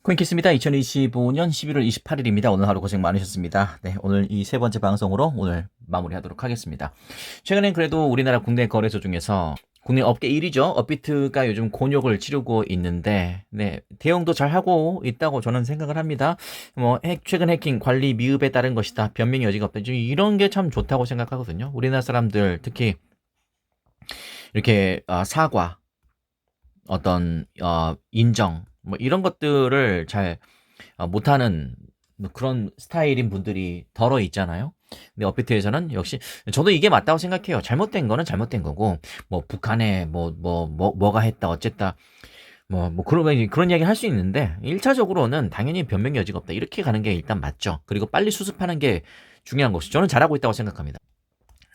코인키스입니다. 2025년 11월 28일입니다. 오늘 하루 고생 많으셨습니다. 네, 오늘 이 세 번째 방송으로 오늘 마무리하도록 하겠습니다. 최근엔 그래도 우리나라 국내 거래소 중에서 국내 업계 1위죠. 업비트가 요즘 곤욕을 치르고 있는데, 네, 대응도 잘 하고 있다고 저는 생각을 합니다. 최근 해킹 관리 미흡에 따른 것이다. 변명의 여지가 없다. 이런 게 참 좋다고 생각하거든요. 우리나라 사람들 특히 이렇게 사과, 인정, 이런 것들을 잘 못하는 그런 스타일인 분들이 덜어 있잖아요. 근데 업비트에서는 역시 저도 이게 맞다고 생각해요. 잘못된 거는 잘못된 거고, 북한에 뭐가 했다 어쨌다, 그런 이야기 할 수 있는데, 1차적으로는 당연히 변명의 여지가 없다, 이렇게 가는 게 일단 맞죠. 그리고 빨리 수습하는 게 중요한 것이, 저는 잘하고 있다고 생각합니다.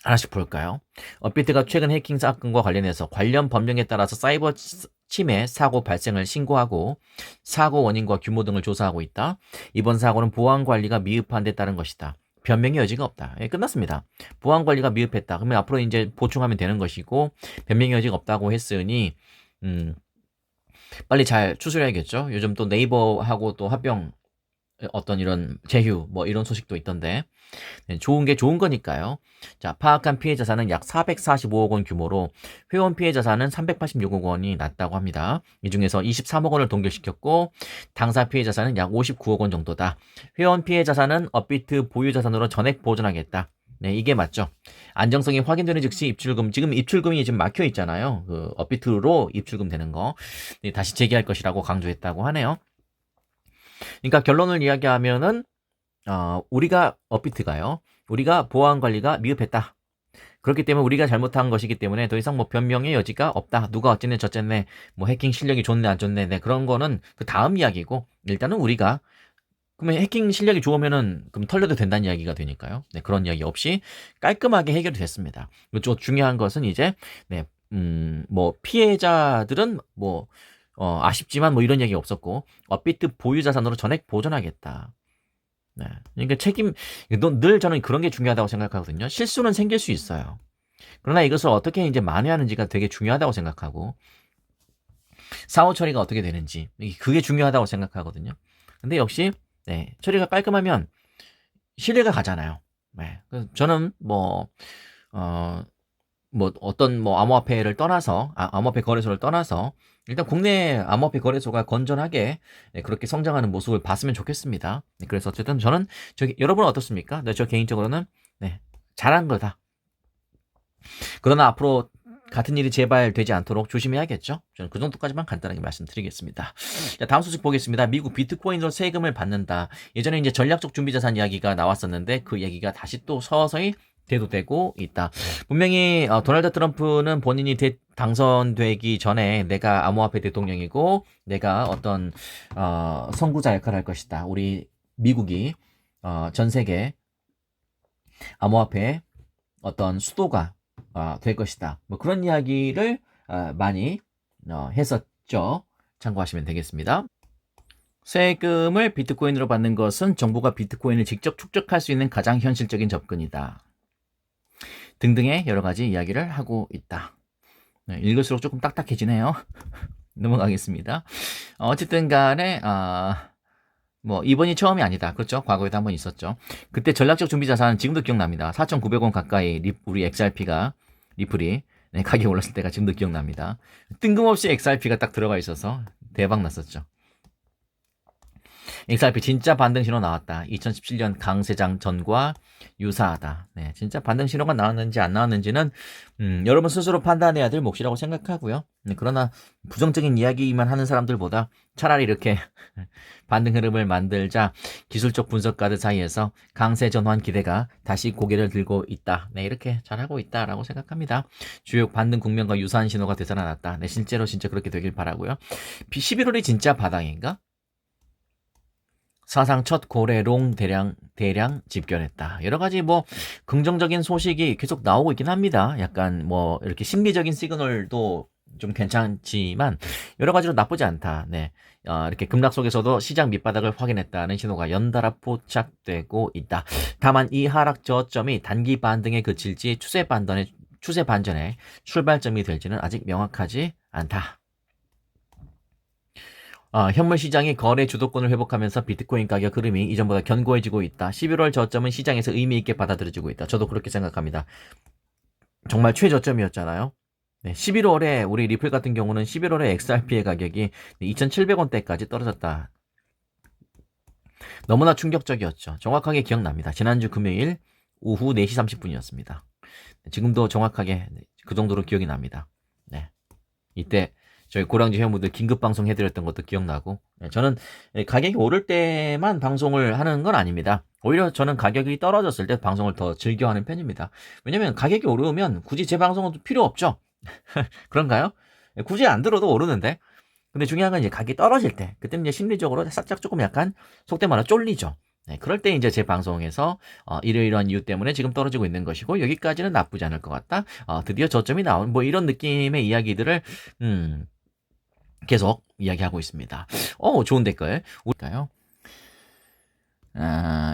하나씩 볼까요? 업비트가 최근 해킹 사건과 관련해서 관련 법령에 따라서 사이버 침해 사고 발생을 신고하고 사고 원인과 규모 등을 조사하고 있다. 이번 사고는 보안 관리가 미흡한 데 따른 것이다. 변명의 여지가 없다. 예, 끝났습니다. 보안 관리가 미흡했다. 그러면 앞으로 이제 보충하면 되는 것이고, 변명의 여지가 없다고 했으니 빨리 잘 추스려야겠죠. 요즘 또 네이버하고 또 합병, 이런 제휴 이런 소식도 있던데, 네, 좋은 게 좋은 거니까요. 자, 파악한 피해 자산은 약 445억 원 규모로 회원 피해 자산은 386억 원이 났다고 합니다. 이 중에서 23억 원을 동결시켰고, 당사 피해 자산은 약 59억 원 정도다. 회원 피해 자산은 업비트 보유 자산으로 전액 보존하겠다. 네, 이게 맞죠. 안정성이 확인되는 즉시 입출금, 지금 입출금이 지금 막혀 있잖아요. 그 업비트로 입출금 되는 거, 네, 다시 재개할 것이라고 강조했다고 하네요. 그러니까 결론을 이야기하면은, 우리가 업비트가요, 우리가 보안 관리가 미흡했다. 그렇기 때문에 우리가 잘못한 것이기 때문에 더 이상 변명의 여지가 없다. 누가 어쨌네 저쨌네, 해킹 실력이 좋네 안 좋네, 네, 그런 거는 그 다음 이야기고, 일단은 우리가, 그러면 해킹 실력이 좋으면은 그럼 털려도 된다는 이야기가 되니까요. 네, 그런 이야기 없이 깔끔하게 해결이 됐습니다. 또 중요한 것은 이제, 네, 피해자들은 아쉽지만 이런 얘기 없었고, 업비트 보유 자산으로 전액 보존하겠다. 네. 그러니까 늘 저는 그런 게 중요하다고 생각하거든요. 실수는 생길 수 있어요. 그러나 이것을 어떻게 이제 만회하는지가 되게 중요하다고 생각하고, 사후 처리가 어떻게 되는지, 그게 중요하다고 생각하거든요. 근데 역시, 네, 처리가 깔끔하면 신뢰가 가잖아요. 네. 그래서 저는 암호화폐를 떠나서, 암호화폐 거래소를 떠나서, 일단 국내 암호화폐 거래소가 건전하게, 네, 그렇게 성장하는 모습을 봤으면 좋겠습니다. 네, 그래서 어쨌든 저는, 여러분은 어떻습니까? 네, 저 개인적으로는, 네, 잘한 거다. 그러나 앞으로 같은 일이 재발되지 않도록 조심해야겠죠? 저는 그 정도까지만 간단하게 말씀드리겠습니다. 자, 다음 소식 보겠습니다. 미국 비트코인으로 세금을 받는다. 예전에 이제 전략적 준비자산 이야기가 나왔었는데, 그 얘기가 다시 또 서서히 대두되고 있다. 분명히 도널드 트럼프는 본인이 당선되기 전에 내가 암호화폐 대통령이고 내가 선구자 역할을 할 것이다. 우리 미국이 전 세계 암호화폐 수도가 될 것이다. 그런 이야기를 많이 했었죠. 참고하시면 되겠습니다. 세금을 비트코인으로 받는 것은 정부가 비트코인을 직접 축적할 수 있는 가장 현실적인 접근이다. 등등의 여러 가지 이야기를 하고 있다. 네, 읽을수록 조금 딱딱해지네요. 넘어가겠습니다. 어쨌든 간에, 이번이 처음이 아니다. 그렇죠? 과거에도 한번 있었죠. 그때 전략적 준비 자산은 지금도 기억납니다. 4,900원 가까이 우리 XRP가, 리플이, 네, 가격이 올랐을 때가 지금도 기억납니다. 뜬금없이 XRP가 딱 들어가 있어서 대박 났었죠. XRP 진짜 반등 신호 나왔다. 2017년 강세장 전과 유사하다. 네, 진짜 반등 신호가 나왔는지 안 나왔는지는 여러분 스스로 판단해야 될 몫이라고 생각하고요. 그러나 부정적인 이야기만 하는 사람들보다 차라리 이렇게 반등 흐름을 만들자 기술적 분석가들 사이에서 강세 전환 기대가 다시 고개를 들고 있다. 네, 이렇게 잘하고 있다라고 생각합니다. 주요 반등 국면과 유사한 신호가 되살아났다. 네, 실제로 진짜 그렇게 되길 바라고요. 11월이 진짜 바닥인가? 사상 첫 고래롱 대량 집결했다. 여러 가지 긍정적인 소식이 계속 나오고 있긴 합니다. 약간 이렇게 심리적인 시그널도 좀 괜찮지만 여러 가지로 나쁘지 않다. 네. 이렇게 급락 속에서도 시장 밑바닥을 확인했다는 신호가 연달아 포착되고 있다. 다만 이 하락 저점이 단기 반등에 그칠지 추세 반전의 출발점이 될지는 아직 명확하지 않다. 현물 시장이 거래 주도권을 회복하면서 비트코인 가격 흐름이 이전보다 견고해지고 있다. 11월 저점은 시장에서 의미 있게 받아들여지고 있다. 저도 그렇게 생각합니다. 정말 최저점이었잖아요. 네, 11월에 우리 리플 같은 경우는 11월에 XRP의 가격이 2,700원대까지 떨어졌다. 너무나 충격적이었죠. 정확하게 기억납니다. 지난주 금요일 오후 4시 30분이었습니다. 지금도 정확하게 그 정도로 기억이 납니다. 네. 이때 저희 고량주 회원분들 긴급 방송 해드렸던 것도 기억나고, 저는 가격이 오를 때만 방송을 하는 건 아닙니다. 오히려 저는 가격이 떨어졌을 때 방송을 더 즐겨하는 편입니다. 왜냐면 가격이 오르면 굳이 제 방송은 필요 없죠. 그런가요? 굳이 안 들어도 오르는데. 근데 중요한 건 이제 가격이 떨어질 때, 그때 이제 심리적으로 살짝 조금 약간 속된 말로 쫄리죠. 네, 그럴 때 이제 제 방송에서 이러이러한 이유 때문에 지금 떨어지고 있는 것이고 여기까지는 나쁘지 않을 것 같다. 드디어 저점이 나온 뭐 이런 느낌의 이야기들을 계속 이야기하고 있습니다. 좋은 댓글. 볼까요?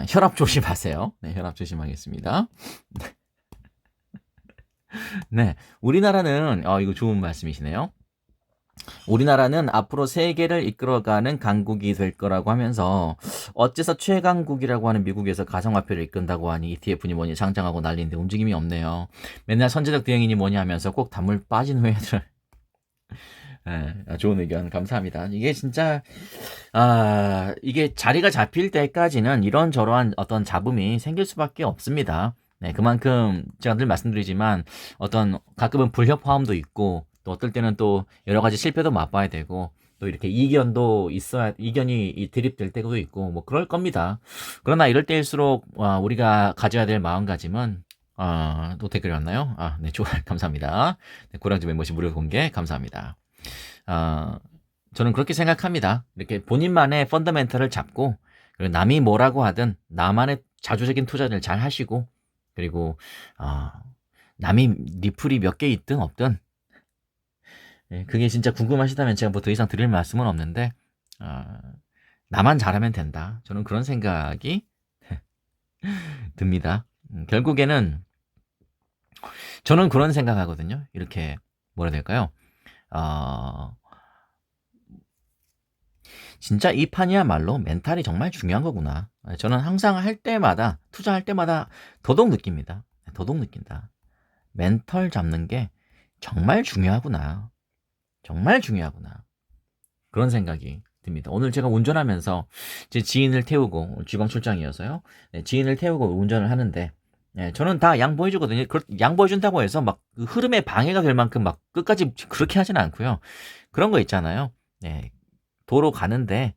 혈압 조심하세요. 네, 혈압 조심하겠습니다. 네, 우리나라는 이거 좋은 말씀이시네요. 우리나라는 앞으로 세계를 이끌어가는 강국이 될 거라고 하면서 어째서 최강국이라고 하는 미국에서 가상화폐를 이끈다고 하니 ETF니 뭐니 상장하고 난리인데 움직임이 없네요. 맨날 선제적 대응이니 뭐니 하면서 꼭 단물 빠진 후에들. 좋은 의견 감사합니다. 이게 진짜 이게 자리가 잡힐 때까지는 이런저러한 어떤 잡음이 생길 수밖에 없습니다. 네, 그만큼 제가 늘 말씀드리지만 어떤 가끔은 불협화음도 있고 또 어떨 때는 또 여러 가지 실패도 맛봐야 되고 또 이렇게 이견도 있어야 이견이 대립될 때도 있고 뭐 그럴 겁니다. 그러나 이럴 때일수록 우리가 가져야 될 마음가짐은 또 댓글이 왔나요? 네, 좋아요. 감사합니다. 네, 고량주 멤버십 무료 공개 감사합니다. 저는 그렇게 생각합니다. 이렇게 본인만의 펀더멘털을 잡고 그리고 남이 뭐라고 하든 나만의 자주적인 투자를 잘 하시고 그리고 남이 리플이 몇 개 있든 없든 그게 진짜 궁금하시다면 제가 뭐 더 이상 드릴 말씀은 없는데 나만 잘하면 된다. 저는 그런 생각이 듭니다. 결국에는 저는 그런 생각하거든요. 이렇게 뭐라 해야 될까요? 진짜 이 판이야말로 멘탈이 정말 중요한 거구나. 저는 항상 할 때마다 투자할 때마다 더더욱 느낍니다. 더더욱 느낀다. 멘털 잡는 게 정말 중요하구나. 정말 중요하구나. 그런 생각이 듭니다. 오늘 제가 운전하면서 제 지인을 태우고 주방 출장이어서요. 지인을 태우고 운전을 하는데 저는 다 양보해주거든요. 양보해준다고 해서 막 그 흐름에 방해가 될 만큼 막 끝까지 그렇게 하진 않고요. 그런 거 있잖아요. 도로 가는데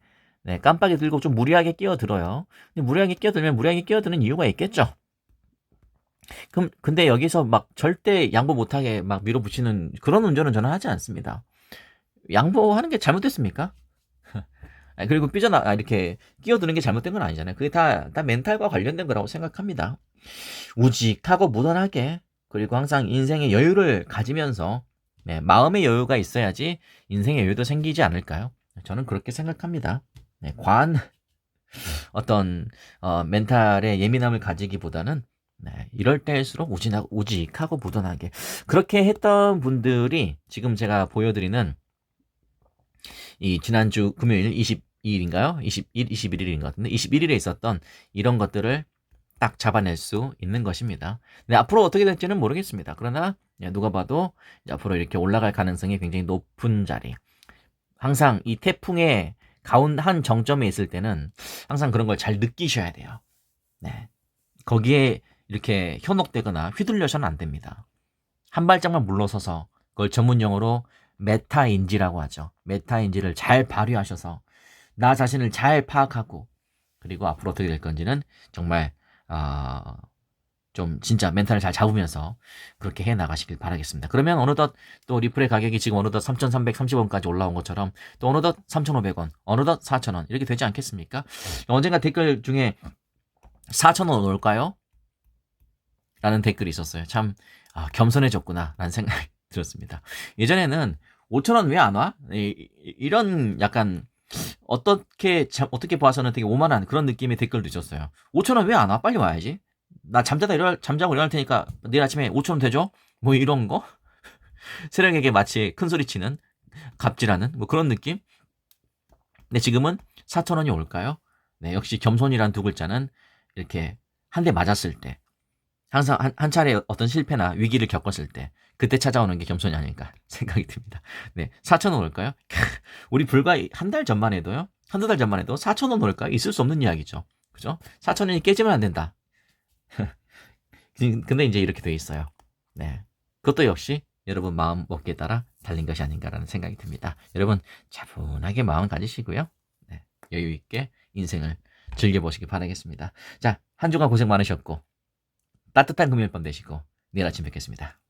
깜빡이 들고 좀 무리하게 끼어들어요. 근데 무리하게 끼어들면 무리하게 끼어드는 이유가 있겠죠. 근데 여기서 막 절대 양보 못하게 막 밀어붙이는 그런 운전은 저는 하지 않습니다. 양보하는 게 잘못됐습니까? 그리고 이렇게 끼어드는 게 잘못된 건 아니잖아요. 그게 다 멘탈과 관련된 거라고 생각합니다. 우직하고 무던하게 그리고 항상 인생의 여유를 가지면서 마음의 여유가 있어야지 인생의 여유도 생기지 않을까요? 저는 그렇게 생각합니다. 과한 어떤 멘탈의 예민함을 가지기보다는 이럴 때일수록 우직하고 무던하게 그렇게 했던 분들이 지금 제가 보여드리는 이 지난주 금요일 22일인가요? 21일인 것 같은데 21일에 있었던 이런 것들을 딱 잡아낼 수 있는 것입니다. 근데 앞으로 어떻게 될지는 모르겠습니다. 그러나 누가 봐도 앞으로 이렇게 올라갈 가능성이 굉장히 높은 자리. 항상 이 태풍의 한 정점에 있을 때는 항상 그런 걸 잘 느끼셔야 돼요. 거기에 이렇게 현혹되거나 휘둘려서는 안 됩니다. 한 발짝만 물러서서 그걸 전문용어로 메타인지라고 하죠. 메타인지를 잘 발휘하셔서 나 자신을 잘 파악하고 그리고 앞으로 어떻게 될 건지는 정말 좀 진짜 멘탈을 잘 잡으면서 그렇게 해 나가시길 바라겠습니다. 그러면 어느덧 또 리플의 가격이 지금 어느덧 3,330원까지 올라온 것처럼 또 어느덧 3,500원, 어느덧 4,000원 이렇게 되지 않겠습니까? 언젠가 댓글 중에 4,000원 올까요? 라는 댓글이 있었어요. 참 겸손해졌구나 라는 생각이 들었습니다. 예전에는 5,000원 왜 안 와? 이런 약간 어떻게 봐서는 되게 오만한 그런 느낌의 댓글도 있었어요. 5,000원 왜 안 와? 빨리 와야지. 나 잠자고 일어날 테니까 내일 아침에 5,000원 되죠? 뭐 이런 거? 세령에게 마치 큰 소리 치는 갑질하는 뭐 그런 느낌? 근데 지금은 4,000원이 올까요? 네, 역시 겸손이란 두 글자는 이렇게 한 대 맞았을 때, 항상 한 차례 어떤 실패나 위기를 겪었을 때, 그때 찾아오는 게 겸손이 아닐까 생각이 듭니다. 네, 4,000원 올까요? 우리 불과 한 달 전만 해도요, 한두 달 전만 해도 4,000원 올까요? 있을 수 없는 이야기죠. 그죠? 4,000원이 깨지면 안 된다. 근데 이제 이렇게 돼 있어요. 네. 그것도 역시 여러분 마음 먹기에 따라 달린 것이 아닌가라는 생각이 듭니다. 여러분 차분하게 마음 가지시고요. 네. 여유 있게 인생을 즐겨보시기 바라겠습니다. 자, 한 주간 고생 많으셨고 따뜻한 금요일 밤 되시고 내일 아침 뵙겠습니다.